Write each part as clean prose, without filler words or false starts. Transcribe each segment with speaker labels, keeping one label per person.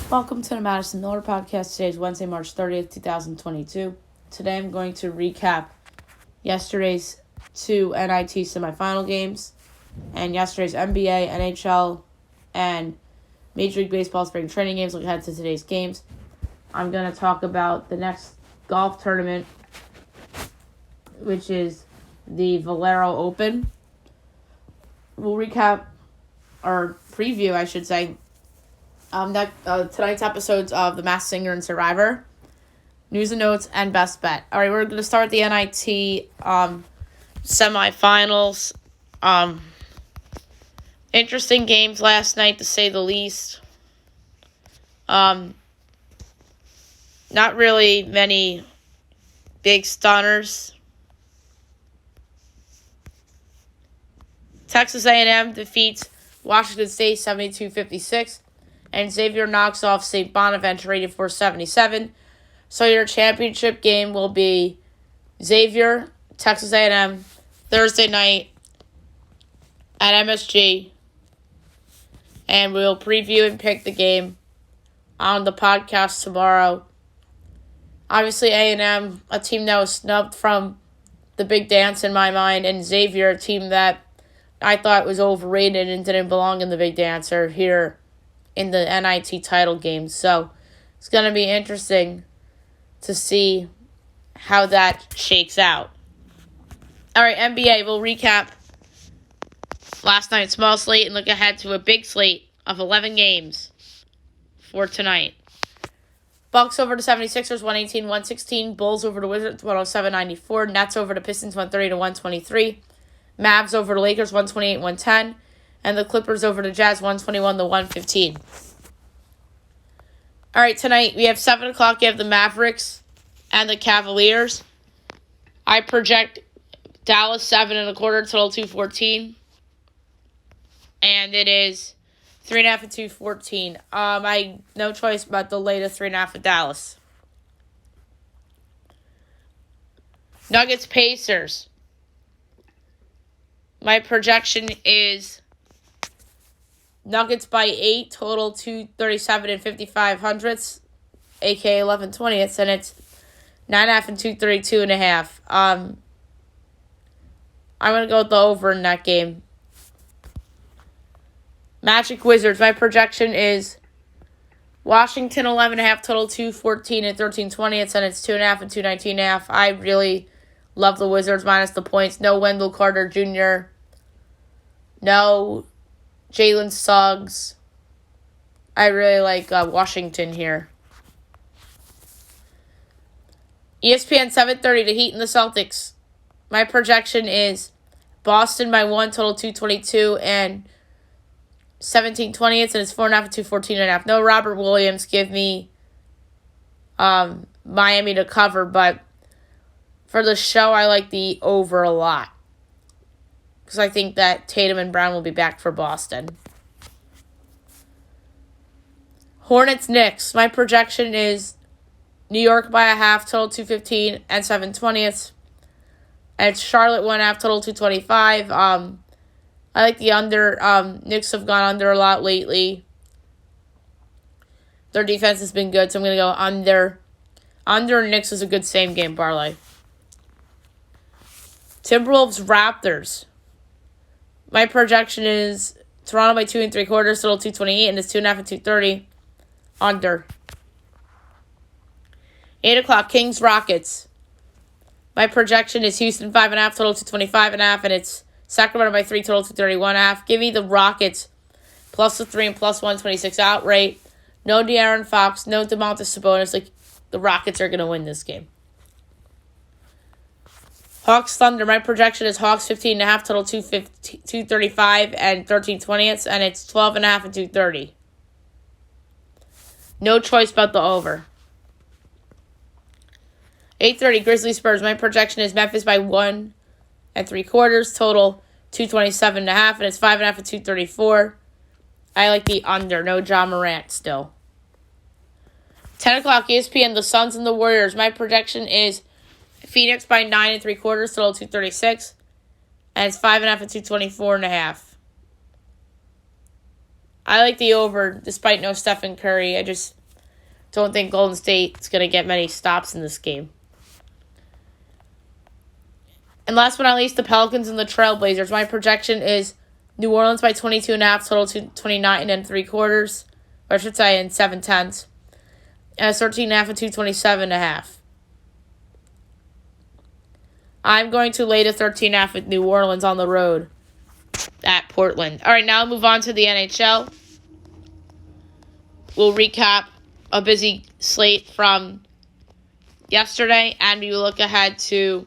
Speaker 1: Welcome to the Madison Miller Podcast. Today is Wednesday, March 30th, 2022. Today I'm going to recap yesterday's two NIT semifinal games and yesterday's NBA, NHL, and Major League Baseball spring training games. Look ahead to today's games. I'm going to talk about the next golf tournament, which is the Valero Open. We'll recap, or preview, I should say, tonight's episodes of The Masked Singer and Survivor, News and Notes, and Best Bet. All right, we're going to start the NIT semifinals. Interesting games last night, to say the least. Not really many big stunners. Texas A&M defeats Washington State 72-56. And Xavier knocks off St. Bonaventure 84-77. So your championship game will be Xavier, Texas A&M, Thursday night at MSG. And we'll preview and pick the game on the podcast tomorrow. Obviously, A&M, a team that was snubbed from the big dance in my mind, and Xavier, a team that I thought was overrated and didn't belong in the big dance, are here in the NIT title game. So it's going to be interesting to see how that shakes out. All right, NBA, we'll recap last night's small slate and look ahead to a big slate of 11 games for tonight. Bucks over the 76ers, 118-116. Bulls over the Wizards, 107-94. Nets over the Pistons, 130-123. Mavs over the Lakers, 128-110. And the Clippers over the Jazz, 121-115. All right, tonight we have 7 o'clock. You have the Mavericks and the Cavaliers. I project Dallas 7.25, total 214. And it is 3.5 and 214. I no choice but to lay the 3.5 at Dallas. Nuggets Pacers. My projection is Nuggets by 8, total 237 and 55 hundredths, aka 11 20ths, and it's 9.5 and 232.5. I'm gonna go with the over in that game. Magic Wizards. My projection is Washington 11.5, total 214 and 13 20ths, and it's 2.5 and 219.5. I really love the Wizards minus the points. No Wendell Carter Jr. No Jalen Suggs. I really like Washington here. ESPN 7:30, the Heat and the Celtics. My projection is Boston by 1, total 222 and 17 20ths, and it's 4.5 and 214.5. No Robert Williams. Give me Miami to cover, but for the show, I like the over a lot, because I think that Tatum and Brown will be back for Boston. Hornets Knicks. My projection is New York by a half, total 215 and 7 20ths. And it's Charlotte 1.5, total 225. I like the under. Knicks have gone under a lot lately. Their defense has been good, so I'm going to go under. Under Knicks is a good same game parlay. Timberwolves Raptors. My projection is Toronto by 2 3/4, total 228, and it's 2.5 and 230. Under. 8 o'clock, Kings Rockets. My projection is Houston 5.5, total 225.5, and it's Sacramento by 3, total 231.5. Give me the Rockets plus the 3 and plus 126 outright. No De'Aaron Fox, no DeMontis Sabonis. Like, the Rockets are going to win this game. Hawks Thunder. My projection is Hawks 15.5, total 235 and 13 20ths, and it's 12.5 and 230. No choice but the over. 8:30 Grizzlies Spurs. My projection is Memphis by 1 3/4, total 227.5, and it's 5.5 and 234. I like the under. No Ja Morant still. 10 o'clock ESPN. The Suns and the Warriors. My projection is Phoenix by 9 3/4, total 236, and it's 5.5 and 224.5. I like the over despite no Stephen Curry. I just don't think Golden State's going to get many stops in this game. And last but not least, the Pelicans and the Trailblazers. My projection is New Orleans by 22.5, total to 29 and 3/4. Or I should say in 7/10. And it's 13.5 and 227.5. I'm going to lay to 13.5 with New Orleans on the road at Portland. All right, now I'll move on to the NHL. We'll recap a busy slate from yesterday, and we will look ahead to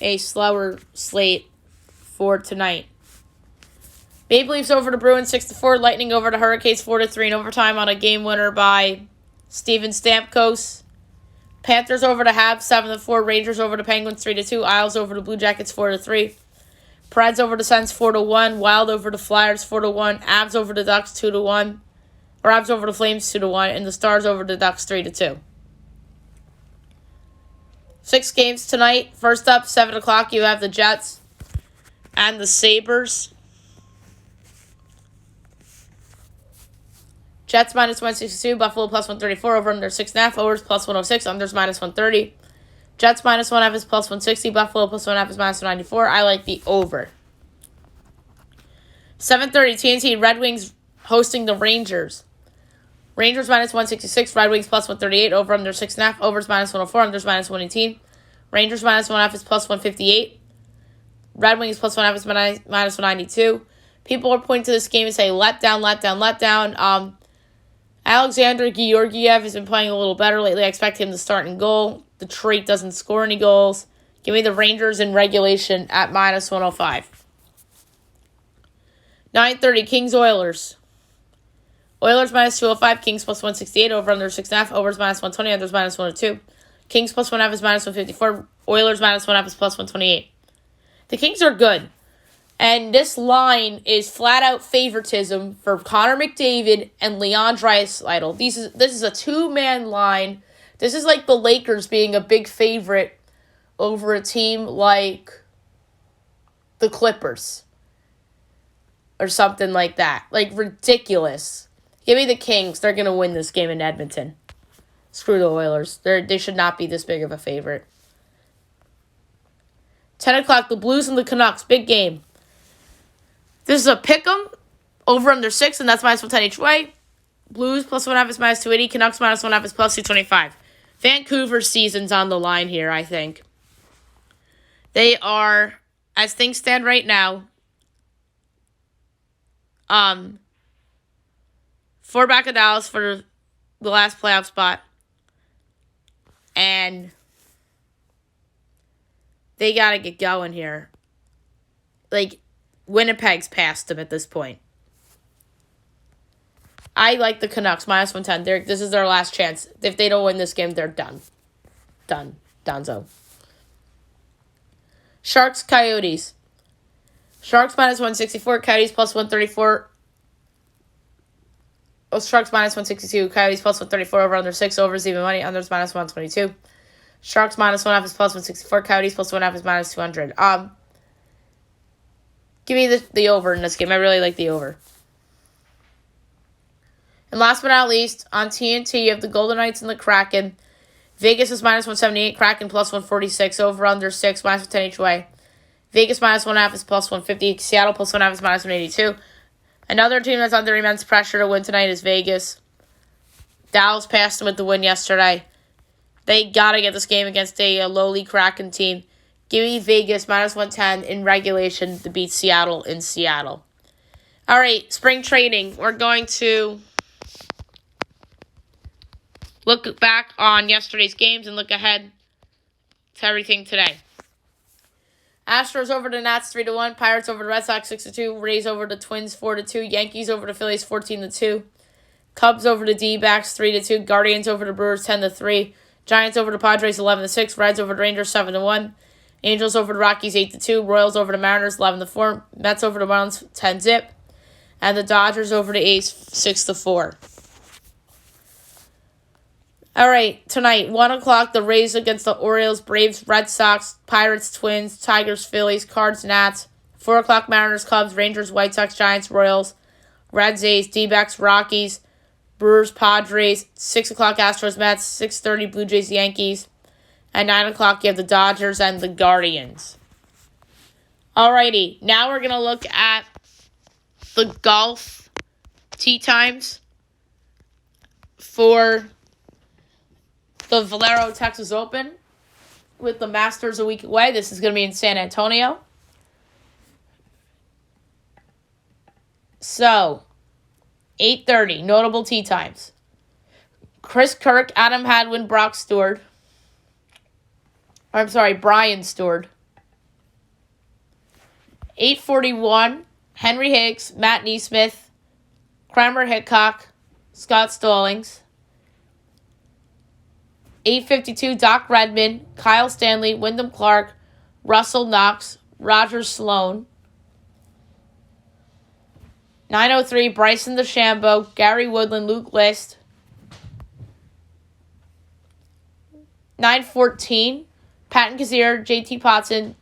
Speaker 1: a slower slate for tonight. Maple Leafs over to Bruins 6-4, Lightning over to Hurricanes 4-3 in overtime on a game winner by Steven Stamkos. Panthers over to Habs 7-4, Rangers over to Penguins 3-2, Isles over to Blue Jackets 4-3. Preds over to Sens 4-1, Wild over to Flyers 4-1, Avs over to Ducks 2-1, or Avs over to Flames 2-1, and the Stars over to Ducks 3-2. 6 games tonight. First up, 7 o'clock, you have the Jets and the Sabres. Jets minus 162, Buffalo plus 134, over under 6.5, overs plus 106, unders minus 130. Jets minus 1.5 is plus 160, Buffalo plus 1.5 is minus 194. I like the over. 7:30, TNT, Red Wings hosting the Rangers. Rangers minus 166, Red Wings plus 138, over under 6.5, overs minus 104, unders minus 118. Rangers minus 1.5 is plus 158. Red Wings plus 1.5 is minus 192. People are pointing to this game and say, let down. Alexander Georgiev has been playing a little better lately. I expect him to start in goal. Detroit doesn't score any goals. Give me the Rangers in regulation at minus 105. 9:30, Kings Oilers. Oilers minus 205, Kings plus 168, over under 6.5, overs minus 120, unders minus 102. Kings plus 1.5 is minus 154, Oilers minus 1.5 is plus 128. The Kings are good. And this line is flat-out favoritism for Connor McDavid and Leon Draisaitl. This is a two-man line. This is like the Lakers being a big favorite over a team like the Clippers. Or something like that. Like, ridiculous. Give me the Kings. They're going to win this game in Edmonton. Screw the Oilers. They should not be this big of a favorite. 10 o'clock, the Blues and the Canucks. Big game. This is a pick'em, over under 6, and that's minus 110 each way. Blues plus 1.5 is minus 280. Canucks minus 1.5 is plus 225. Vancouver's season's on the line here, I think. They are, as things stand right now, 4 back of Dallas for the last playoff spot. And they got to get going here. Like, Winnipeg's past them at this point. I like the Canucks, minus 110. This is their last chance. If they don't win this game, they're done. Donezo. Sharks, Coyotes. Sharks minus 164, Coyotes plus 134. Sharks minus 162, Coyotes plus 134, over under 6, overs even money, unders minus 122. Sharks minus 1.5 is plus 164, Coyotes plus 1.5 is minus 200. Give me the over in this game. I really like the over. And last but not least, on TNT, you have the Golden Knights and the Kraken. Vegas is minus 178, Kraken plus 146, over under 6, minus 10 each way. Vegas minus 1.5 is plus 150, Seattle plus 1.5 is minus 182. Another team that's under immense pressure to win tonight is Vegas. Dallas passed them with the win yesterday. They got to get this game against a lowly Kraken team. Give me Vegas minus 110 in regulation to beat Seattle in Seattle. All right, spring training. We're going to look back on yesterday's games and look ahead to everything today. Astros over to Nats 3-1, Pirates over to Red Sox 6-2, Rays over to Twins 4-2, Yankees over to Phillies 14-2, Cubs over to D-backs 3-2, Guardians over to Brewers 10-3, Giants over to Padres 11-6, Reds over to Rangers 7-1, Angels over to Rockies 8-2, Royals over to Mariners 11-4, Mets over to Marlins 10-0, and the Dodgers over to A's 6-4. All right, tonight, 1 o'clock, the Rays against the Orioles, Braves, Red Sox, Pirates, Twins, Tigers, Phillies, Cards, Nats. 4 o'clock, Mariners, Cubs, Rangers, White Sox, Giants, Royals. Reds, A's, D-backs, Rockies, Brewers, Padres, 6 o'clock Astros, Mets, 6:30 Blue Jays, Yankees. At 9 o'clock, you have the Dodgers and the Guardians. Alrighty, now we're going to look at the golf tee times for the Valero, Texas Open with the Masters a week away. This is going to be in San Antonio. So, 8:30, notable tee times. Chris Kirk, Adam Hadwin, Brian Stewart. 8:41, Henry Higgs, Matt Neesmith, Kramer Hickok, Scott Stallings. 8:52, Doc Redman, Kyle Stanley, Wyndham Clark, Russell Knox, Roger Sloan. 9:03, Bryson DeChambeau, Gary Woodland, Luke List. 9:14, Patton Kizzire, JT Potson,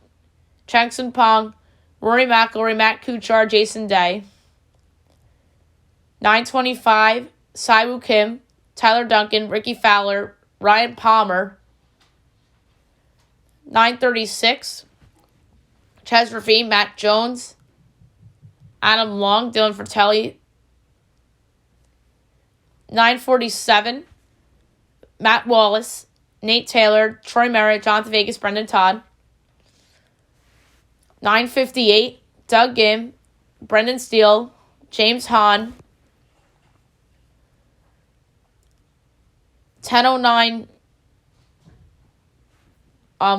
Speaker 1: Chang Sun Pong, Rory McIlroy, Matt Kuchar, Jason Day. 9:25, Siwoo Kim, Tyler Duncan, Ricky Fowler, Ryan Palmer. 9:36, Ches Rafi, Matt Jones, Adam Long, Dylan Fratelli. 9:47, Matt Wallace, Nate Taylor, Troy Merritt, Jonathan Vegas, Brendan Todd. 9:58, Doug Gim, Brendan Steele, James Hahn. 10:09,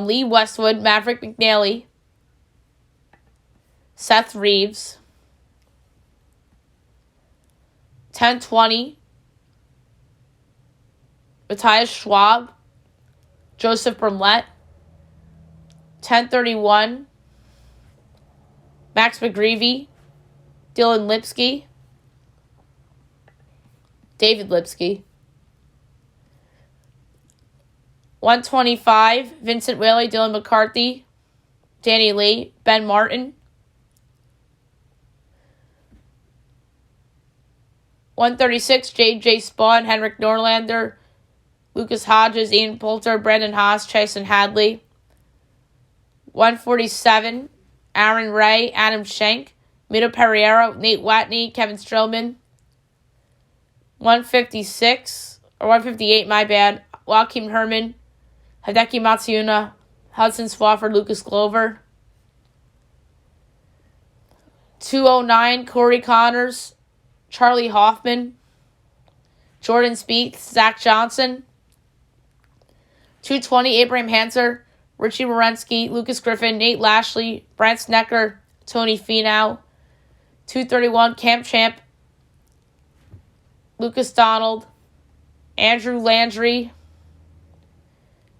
Speaker 1: Lee Westwood, Maverick McNally, Seth Reeves. 10:20, Matthias Schwab, Joseph Brumlett. 10:31, Max McGreevy, Dylan Lipsky, David Lipsky. 1:25, Vincent Whaley, Dylan McCarthy, Danny Lee, Ben Martin. 1:36, J.J. Spawn, Henrik Norlander, Lucas Hodges, Ian Poulter, Brandon Haas, Chasen Hadley. 1:47, Aaron Ray, Adam Schenk, Mito Pereira, Nate Watney, Kevin Strowman. 1:58, Joaquin Herman, Hideki Matsuyama, Hudson Swafford, Lucas Glover. 2:09, Corey Connors, Charlie Hoffman, Jordan Spieth, Zach Johnson. 2:20, Abraham Hanser, Richie Morensky, Lucas Griffin, Nate Lashley, Brant Snecker, Tony Finau. 2:31, Camp Champ, Lucas Donald, Andrew Landry,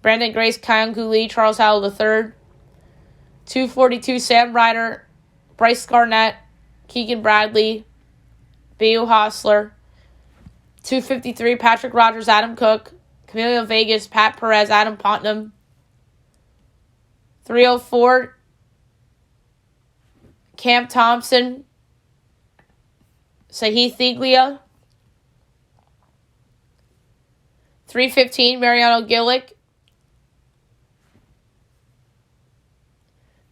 Speaker 1: Brandon Grace, Kyung-Hoo Lee, Charles Howell III. 2:42, Sam Ryder, Bryce Garnett, Keegan Bradley, Theo Hostler. 2:53, Patrick Rogers, Adam Cook, Camilo Vegas, Pat Perez, Adam Putnam. 3:04, Cam Thompson, Sahith Thiglia. 3:15, Mariano Gillick.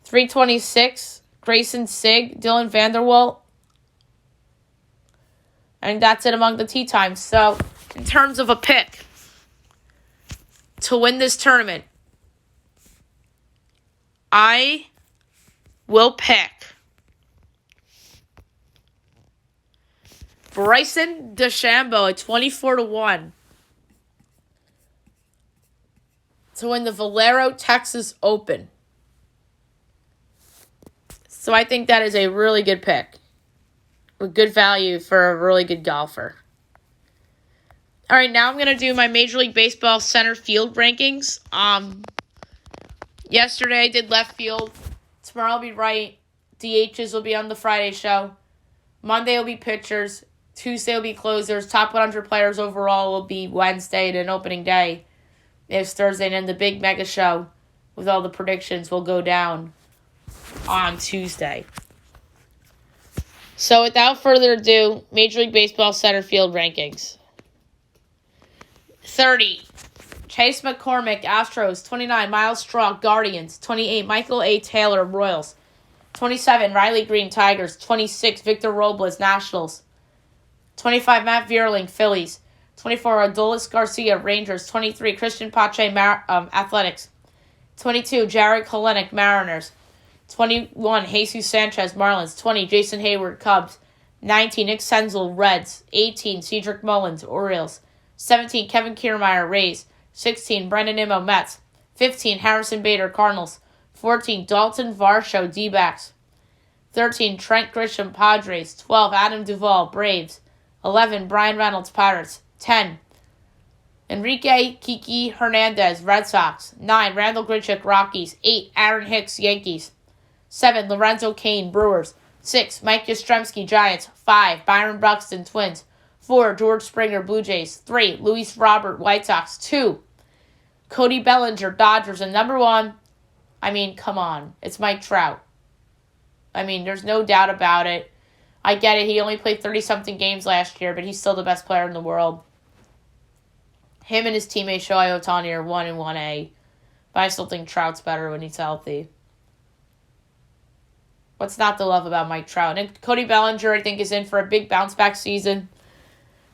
Speaker 1: 3:26, Grayson Sigg, Dylan Vanderwalt. And that's it among the tee times. So, in terms of a pick to win this tournament, I will pick Bryson DeChambeau at 24-1 to win the Valero, Texas Open. So I think that is a really good pick with good value for a really good golfer. All right, now I'm going to do my Major League Baseball center field rankings. Yesterday I did left field. Tomorrow I'll be right. DHs will be on the Friday show. Monday will be pitchers. Tuesday will be closers. Top 100 players overall will be Wednesday and an opening day. It's Thursday, and then the big mega show with all the predictions will go down on Tuesday. So without further ado, Major League Baseball center field rankings. 30, Chase McCormick, Astros. 29, Miles Straw, Guardians. 28, Michael A. Taylor, Royals. 27, Riley Green, Tigers. 26, Victor Robles, Nationals. 25, Matt Vierling, Phillies. 24, Adolis Garcia, Rangers. 23, Christian Pache, Athletics. 22, Jared Kelenic, Mariners. 21, Jesus Sanchez, Marlins. 20, Jason Hayward, Cubs. 19, Nick Senzel, Reds. 18, Cedric Mullins, Orioles. 17, Kevin Kiermaier, Rays. 16, Brendan Nimmo, Mets. 15, Harrison Bader, Cardinals. 14, Dalton Varsho, D-backs. 13, Trent Grisham, Padres. 12, Adam Duvall, Braves. 11, Brian Reynolds, Pirates. 10, Enrique Kiki Hernandez, Red Sox. 9, Randall Grichuk, Rockies. 8, Aaron Hicks, Yankees. 7, Lorenzo Cain, Brewers. 6, Mike Yastrzemski, Giants. 5, Byron Buxton, Twins. 4, George Springer, Blue Jays. 3, Luis Robert, White Sox. 2, Cody Bellinger, Dodgers. And number 1, come on. It's Mike Trout. There's no doubt about it. I get it. He only played 30-something games last year, but he's still the best player in the world. Him and his teammate Shohei Ohtani are 1 and 1A. But I still think Trout's better when he's healthy. What's not to love about Mike Trout? And Cody Bellinger, I think, is in for a big bounce-back season.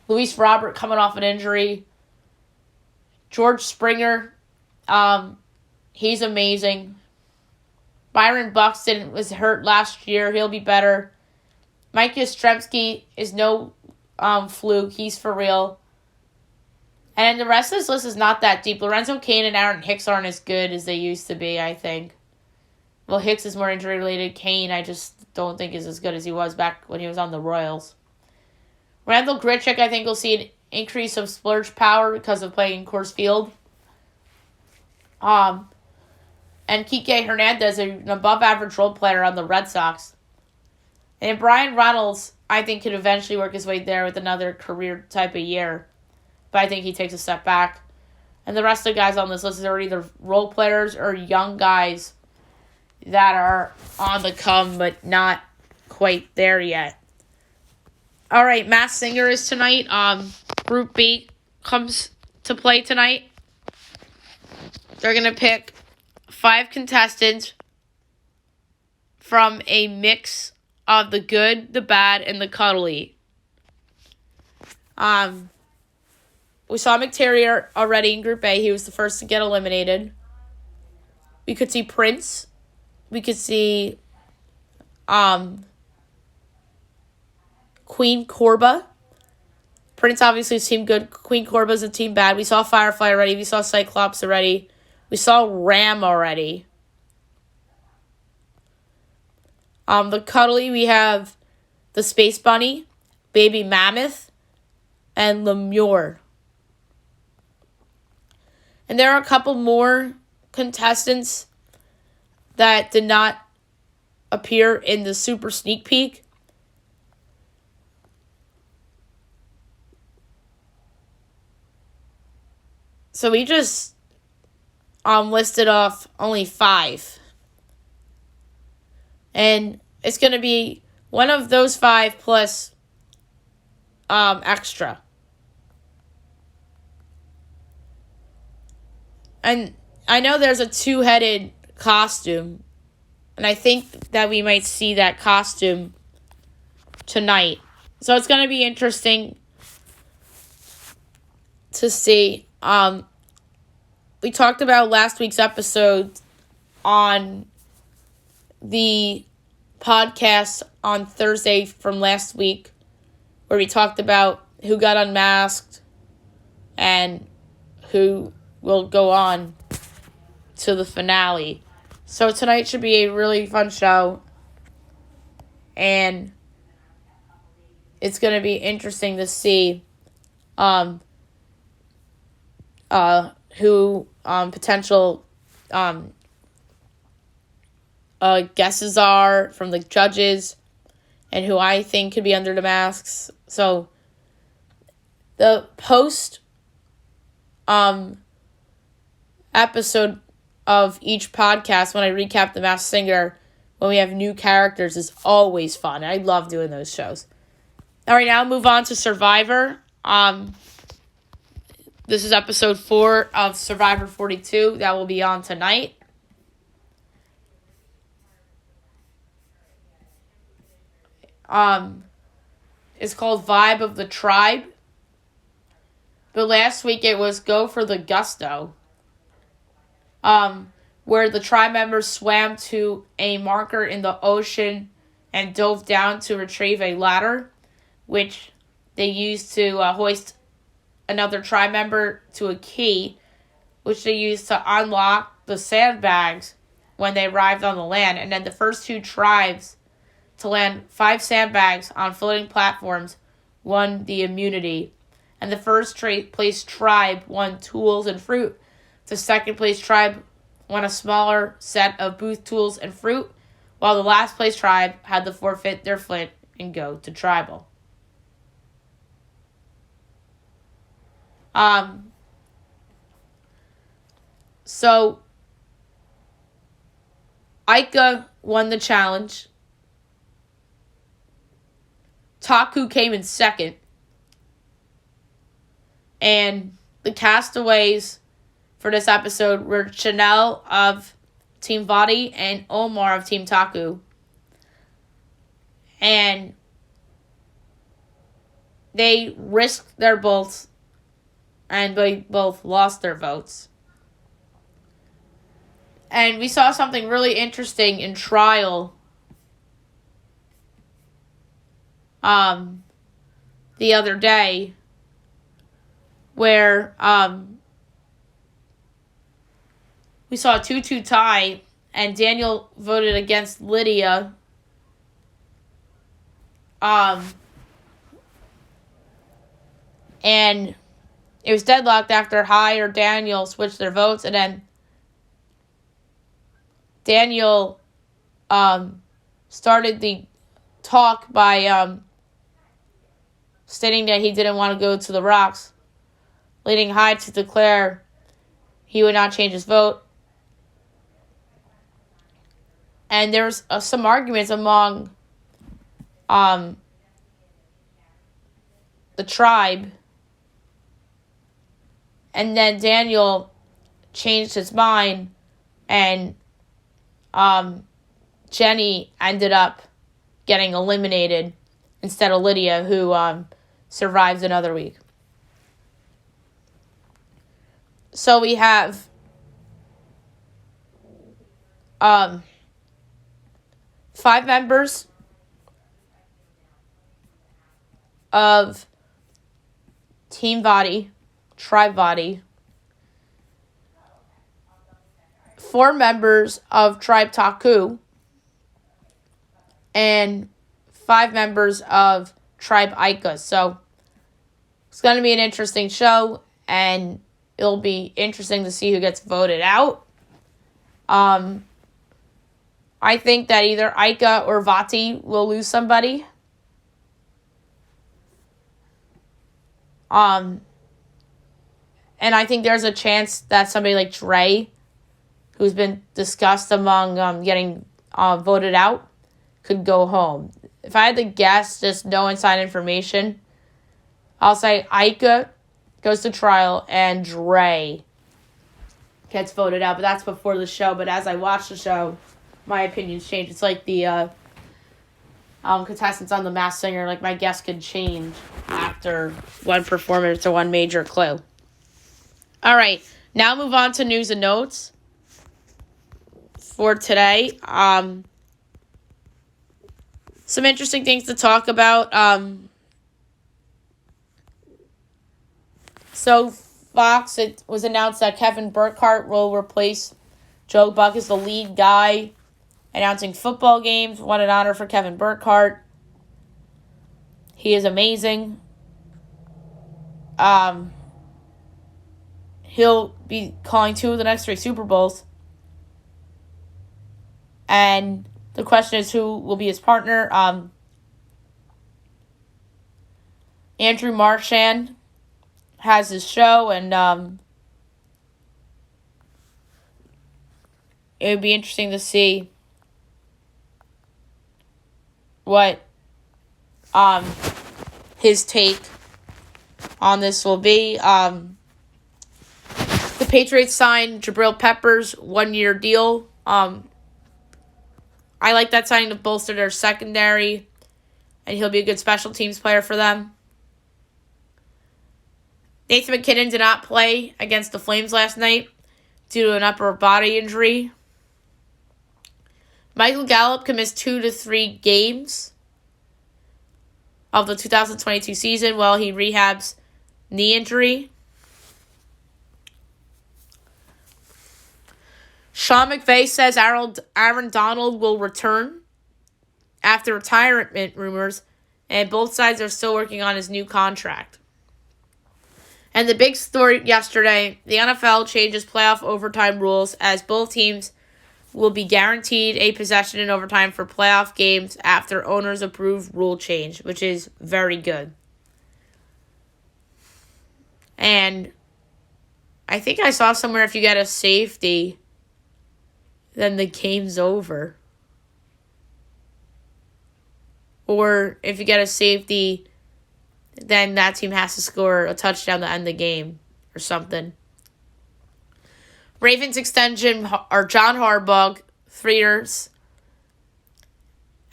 Speaker 1: Luis Robert coming off an injury. George Springer, he's amazing. Byron Buxton was hurt last year. He'll be better. Mike Yastrzemski is no fluke. He's for real. And the rest of this list is not that deep. Lorenzo Cain and Aaron Hicks aren't as good as they used to be, I think. Well, Hicks is more injury-related. Cain, I just don't think is as good as he was back when he was on the Royals. Randall Grichuk, I think, will see an increase of splurge power because of playing in Coors Field. And Kike Hernandez, an above-average role player on the Red Sox. And Brian Reynolds, I think, could eventually work his way there with another career type of year. But I think he takes a step back. And the rest of the guys on this list are either role players or young guys that are on the come but not quite there yet. All right, Masked Singer is tonight. Group B comes to play tonight. They're going to pick 5 contestants from a mix of the good, the bad, and the cuddly. We saw McTerrier already in Group A. He was the first to get eliminated. We could see Prince. We could see Queen Corba. Prince obviously is team good. Queen Corba is a team bad. We saw Firefly already. We saw Cyclops already. We saw Ram already. The cuddly, we have the Space Bunny, Baby Mammoth, and Lemure. And there are a couple more contestants that did not appear in the super sneak peek. So we just listed off only 5. And it's going to be one of those 5 plus extra. And I know there's a 2-headed costume. And I think that we might see that costume tonight. So it's going to be interesting to see. We talked about last week's episode on the podcast on Thursday from last week, where we talked about who got unmasked and who will go on to the finale. So tonight should be a really fun show, and it's going to be interesting to see who potential guesses are from the judges and who I think could be under the masks. So the post episode of each podcast, when I recap the Masked Singer, when we have new characters is always fun. I love doing those shows. All right, now move on to Survivor. This is episode 4 of Survivor 42 that will be on tonight. It's called Vibe of the Tribe. But last week it was Go for the Gusto. Where the tribe members swam to a marker in the ocean and dove down to retrieve a ladder, which they used to hoist another tribe member to a key, which they used to unlock the sandbags when they arrived on the land. And then the first 2 tribes to land 5 sandbags on floating platforms won the immunity. And the first place tribe won tools and fruit. The second place tribe won a smaller set of booth tools and fruit, while the last place tribe had to forfeit their flint and go to tribal. So Ica won the challenge. Taku came in second. And the castaways for this episode were Chanel of Team Vadi and Omar of Team Taku. And they risked their votes, and they both lost their votes. And we saw something really interesting in trial the other day, where we saw a 2-2 tie, and Daniel voted against Lydia. And it was deadlocked after Hai or Daniel switched their votes, and then Daniel started the talk by stating that he didn't want to go to the Rocks, leading Hai to declare he would not change his vote. And there's some arguments among the tribe. And then Daniel changed his mind, and Jenny ended up getting eliminated instead of Lydia, who survives another week. So we have 5 members of Team Vadi, Tribe Vadi, 4 members of Tribe Taku, and 5 members of Tribe Ica. So it's going to be an interesting show, and it'll be interesting to see who gets voted out. I think that either Ica or Vati will lose somebody. And I think there's a chance that somebody like Dre, who's been discussed among getting voted out, could go home. If I had to guess, just no inside information, I'll say Ica goes to trial and Dre gets voted out. But that's before the show. But as I watch the show, my opinions change. It's like the contestants on The Masked Singer. Like, my guess could change after one performance or one major clue. All right, now move on to news and notes for today. Some interesting things to talk about. So Fox, it was announced that Kevin Burkhardt will replace Joe Buck as the lead guy announcing football games. What an honor for Kevin Burkhardt. He is amazing. He'll be calling 2 of the next 3 Super Bowls. And the question is, who will be his partner? Andrew Marchand has his show, and it would be interesting to see what his take on this will be. The Patriots signed Jabril Peppers 1-year deal. I like that signing to bolster their secondary, and he'll be a good special teams player for them. Nathan McKinnon did not play against the Flames last night due to an upper body injury. Michael Gallup can miss 2 to 3 games of the 2022 season while he rehabs knee injury. Sean McVay says Aaron Donald will return after retirement rumors, and both sides are still working on his new contract. And the big story yesterday, the NFL changes playoff overtime rules as both teams will be guaranteed a possession in overtime for playoff games after owners approve rule change, which is very good. And I think I saw somewhere if you get a safety, then the game's over. Or if you get a safety, then that team has to score a touchdown to end the game or something. Ravens extension or John Harbaugh, 3 years,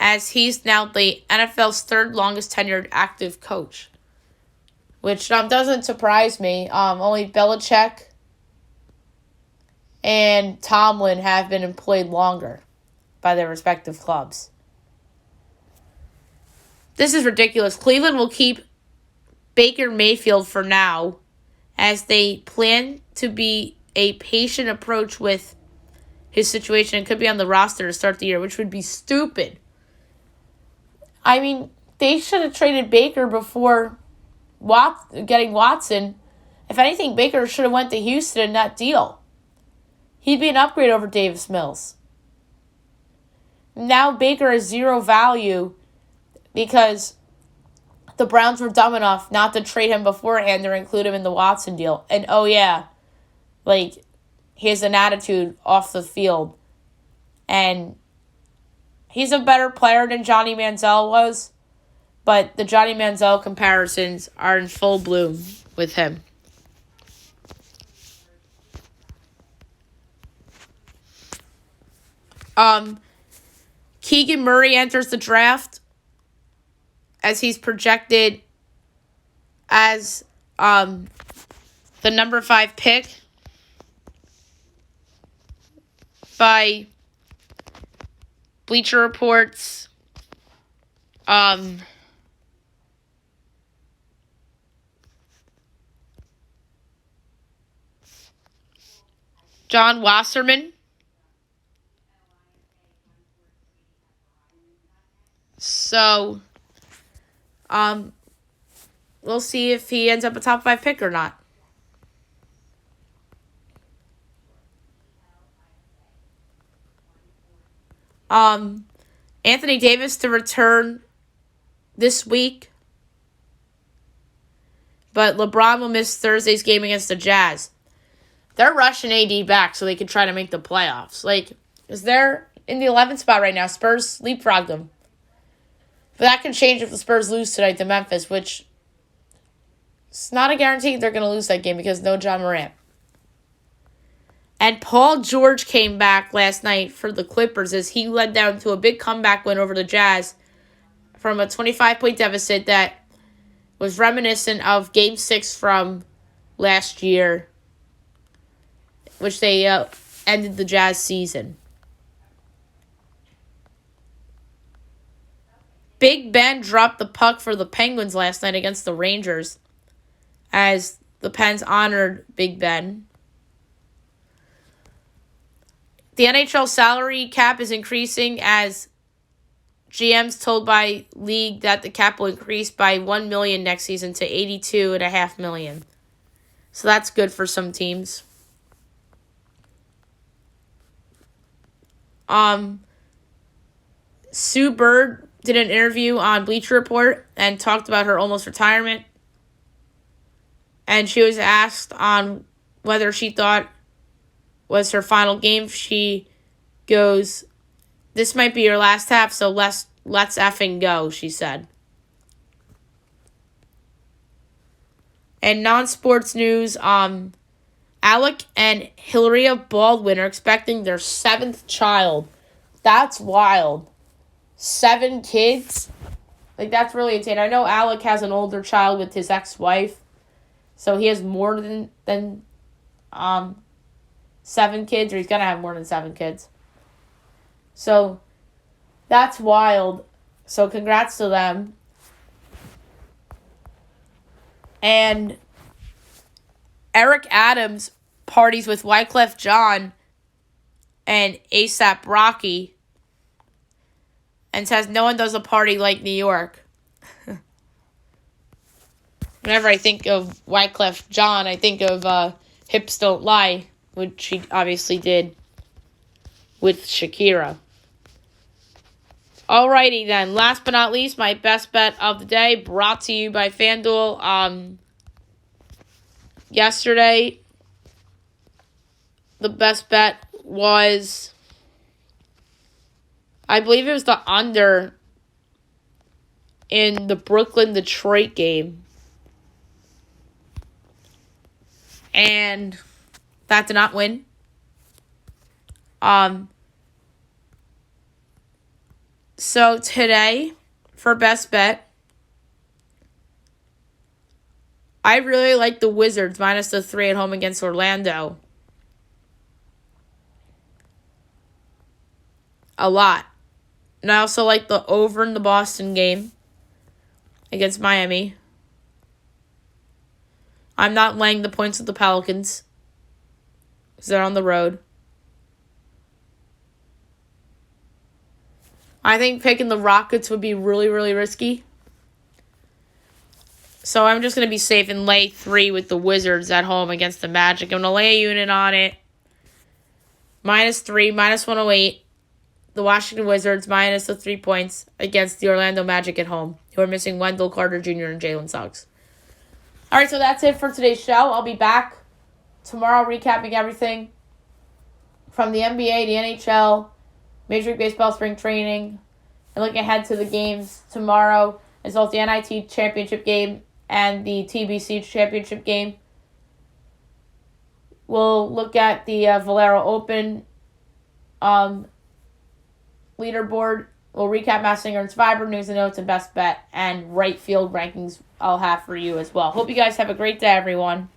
Speaker 1: as he's now the NFL's third longest tenured active coach, which doesn't surprise me. Only Belichick and Tomlin have been employed longer by their respective clubs. This is ridiculous. Cleveland will keep Baker Mayfield for now, as they plan to be a patient approach with his situation and could be on the roster to start the year, which would be stupid. I mean, they should have traded Baker before getting Watson. If anything, Baker should have went to Houston in that deal. He'd be an upgrade over Davis Mills. Now Baker has zero value because the Browns were dumb enough not to trade him beforehand or include him in the Watson deal. And he has an attitude off the field. And he's a better player than Johnny Manziel was. But the Johnny Manziel comparisons are in full bloom with him. Keegan Murray enters the draft as he's projected as the number 5 pick by Bleacher Report's John Wasserman. So, we'll see if he ends up a top 5 pick or not. Anthony Davis to return this week, but LeBron will miss Thursday's game against the Jazz. They're rushing AD back so they can try to make the playoffs. Is they're in the 11th spot right now. Spurs leapfrogged them. But that can change if the Spurs lose tonight to Memphis, which it's not a guarantee they're going to lose that game because no John Morant. And Paul George came back last night for the Clippers as he led down to a big comeback win over the Jazz from a 25-point deficit that was reminiscent of Game 6 from last year, which they ended the Jazz season. Big Ben dropped the puck for the Penguins last night against the Rangers as the Pens honored Big Ben. The NHL salary cap is increasing as GMs told by league that the cap will increase by $1 million next season to $82.5 million. So that's good for some teams. Sue Bird did an interview on Bleacher Report and talked about her almost retirement. And she was asked on whether she thought was her final game. She goes, "This might be your last half, so let's Let's effing go, she said. And non-sports news, Alec and Hilaria Baldwin are expecting their 7th child. That's wild. 7 kids? Like, that's really insane. I know Alec has an older child with his ex-wife, so he has more than 7 kids, or he's going to have more than 7 kids. So, that's wild. So, congrats to them. And Eric Adams parties with Wyclef Jean and A$AP Rocky and says no one does a party like New York. Whenever I think of Wyclef Jean, I think of Hips Don't Lie, which she obviously did with Shakira. Alrighty then, last but not least, my best bet of the day, brought to you by FanDuel. Yesterday, the best bet was, I believe it was the under in the Brooklyn-Detroit game. And that did not win. So today, for best bet, I really like the Wizards minus the 3 at home against Orlando. A lot. And I also like the over in the Boston game against Miami. I'm not laying the points with the Pelicans because they're on the road. I think picking the Rockets would be really, really risky. So I'm just going to be safe and lay 3 with the Wizards at home against the Magic. I'm going to lay a unit on it. -3, -108. The Washington Wizards minus the 3 points against the Orlando Magic at home, who are missing Wendell Carter Jr. and Jalen Suggs. All right, so that's it for today's show. I'll be back tomorrow recapping everything from the NBA, the NHL, Major League Baseball spring training, and looking ahead to the games tomorrow, as well as the NIT championship game and the TBC championship game. We'll look at the Valero Open leaderboard. We'll recap Mass Singer and Survivor, news and notes, and best bet, and right field rankings I'll have for you as well. Hope you guys have a great day, everyone.